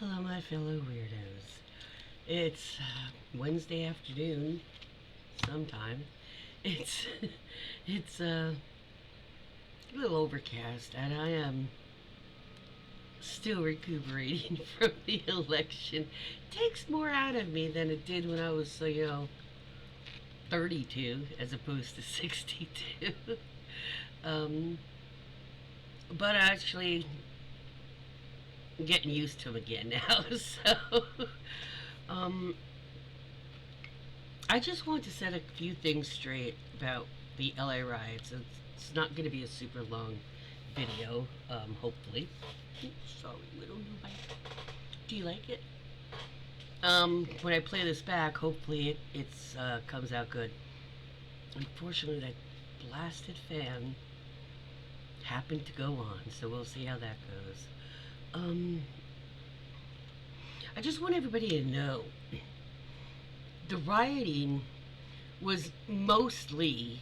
Hello, my fellow weirdos. It's Wednesday afternoon, sometime. It's it's a little overcast, and I am still recuperating from the election. It takes more out of me than it did when I was, 32 as opposed to 62. um, but actually, getting used to them again now. So, um, I just want to set a few things straight about the LA riots. It's not going to be a super long video, hopefully. Sorry, little new bite. Do you like it? When I play this back, hopefully it comes out good. Unfortunately, that blasted fan happened to go on, so we'll see how that goes. Um, I just want everybody to know the rioting was mostly,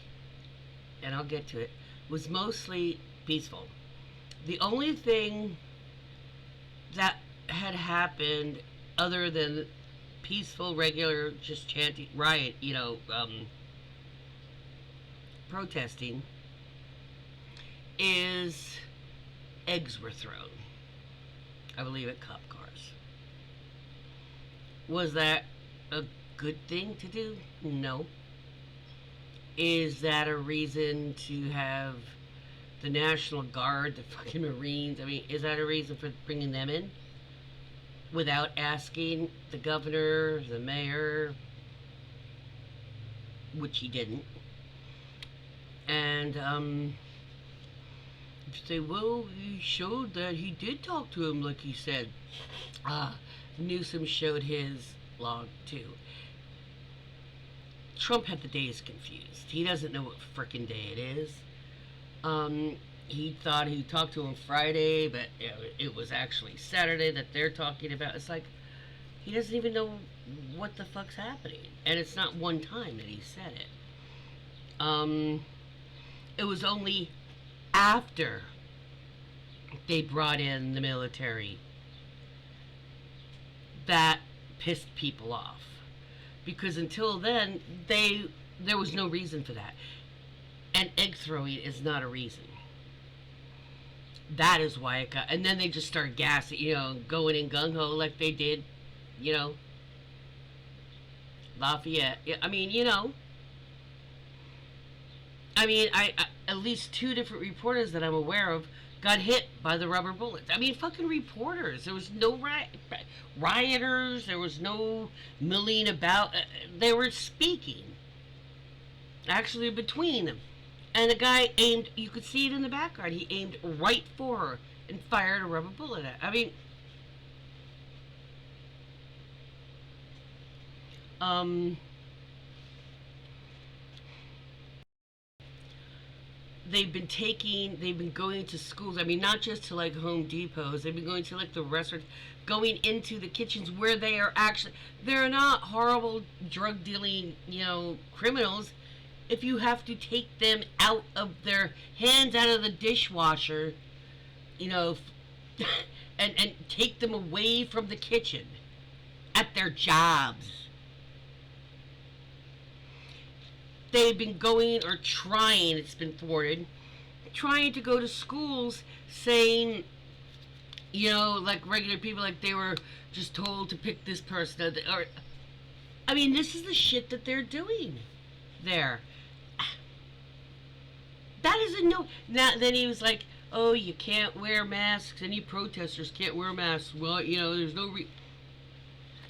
and I'll get to it, was mostly peaceful. The only thing that had happened other than peaceful, regular, just chanting, riot, protesting, is eggs were thrown. I believe at cop cars. Was that a good thing to do? No. Is that a reason to have the National Guard, the fucking Marines? I mean, is that a reason for bringing them in without asking the governor, the mayor, which he didn't? And you say, well, he showed that he did talk to him, like he said. Newsom showed his log too. Trump had the days confused. He doesn't know what frickin' day it is. He thought he talked to him Friday, but it was actually Saturday that they're talking about. It's like he doesn't even know what the fuck's happening, and it's not one time that he said it. It was only after they brought in the military that pissed people off, because until then there was no reason for that, and egg throwing is not a reason. That is why it got, and then they just started gassing, going in gung ho like they did, you know, Lafayette. I at least two different reporters that I'm aware of got hit by the rubber bullets. I mean, fucking reporters. There was no rioters. There was no milling about. They were speaking, actually, between them. And the guy aimed. You could see it in the background. He aimed right for her and fired a rubber bullet at. Um, they've been going to schools. I mean, not just to like Home Depots. They've been going to like the restaurants, going into the kitchens where they are actually, they're not horrible drug dealing, criminals. If you have to take them out of their hands out of the dishwasher, you know, and take them away from the kitchen at their jobs. They've been going or trying, it's been thwarted, trying to go to schools saying, like regular people, like they were just told to pick this person. Or, I mean, this is the shit that they're doing there. That is a no. Now, then he was like, oh, you can't wear masks. Any protesters can't wear masks. Well, there's no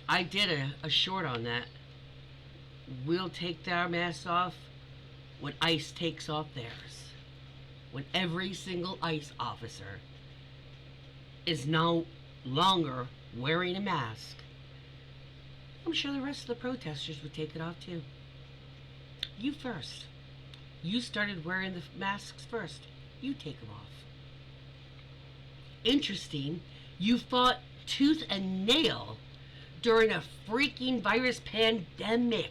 I did a short on that. We'll take our masks off when ICE takes off theirs. When every single ICE officer is no longer wearing a mask, I'm sure the rest of the protesters would take it off too. You first. You started wearing the masks first. You take them off. Interesting, you fought tooth and nail during a freaking virus pandemic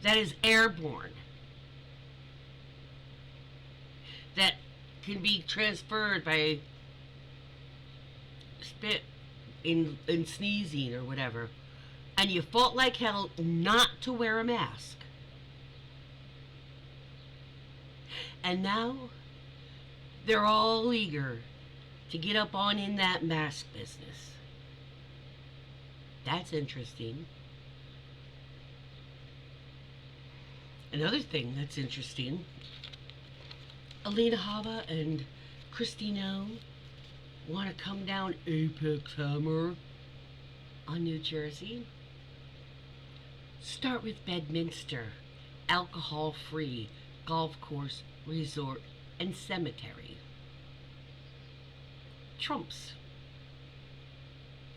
that is airborne, that can be transferred by spit in sneezing or whatever, and you fought like hell not to wear a mask. And now they're all eager to get up on in that mask business. That's interesting. Another thing that's interesting, Alina Hava and Christine want to come down Apex Hammer on New Jersey. Start with Bedminster, alcohol-free golf course, resort, and cemetery. Trump's,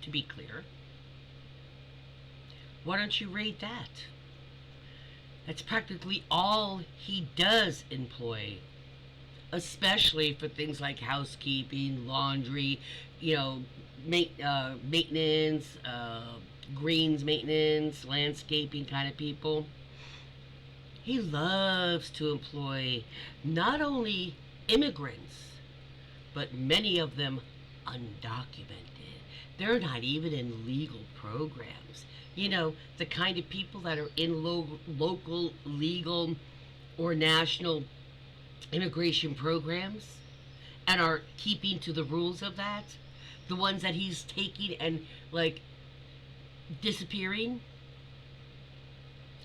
to be clear. Why don't you rate that? That's practically all he does employ, especially for things like housekeeping, laundry, you know, maintenance, greens maintenance, landscaping kind of people. He loves to employ not only immigrants, but many of them undocumented. They're not even in legal programs. You know, the kind of people that are in local, legal, or national immigration programs and are keeping to the rules of that. The ones that he's taking and, like, disappearing.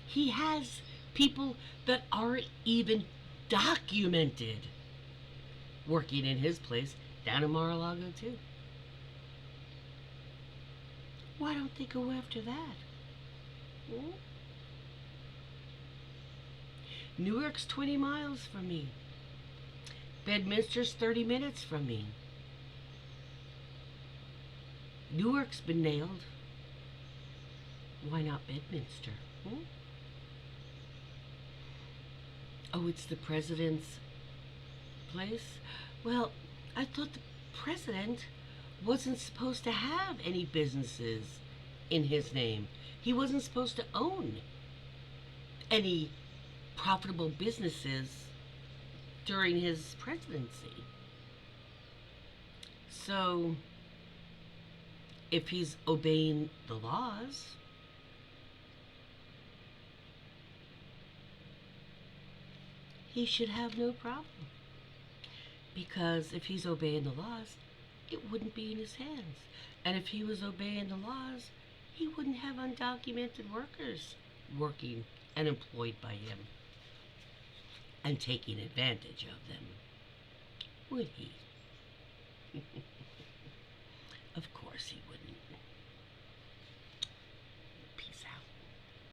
He has people that aren't even documented working in his place down in Mar-a-Lago too. Why don't they go after that? Hmm? Newark's 20 miles from me. Bedminster's 30 minutes from me. Newark's been nailed. Why not Bedminster? Hmm? Oh, it's the president's place? Well, I thought the president wasn't supposed to have any businesses in his name. He wasn't supposed to own any profitable businesses during his presidency. So, if he's obeying the laws, he should have no problem. Because if he's obeying the laws, it wouldn't be in his hands. And if he was obeying the laws, he wouldn't have undocumented workers working and employed by him and taking advantage of them, would he? Of course he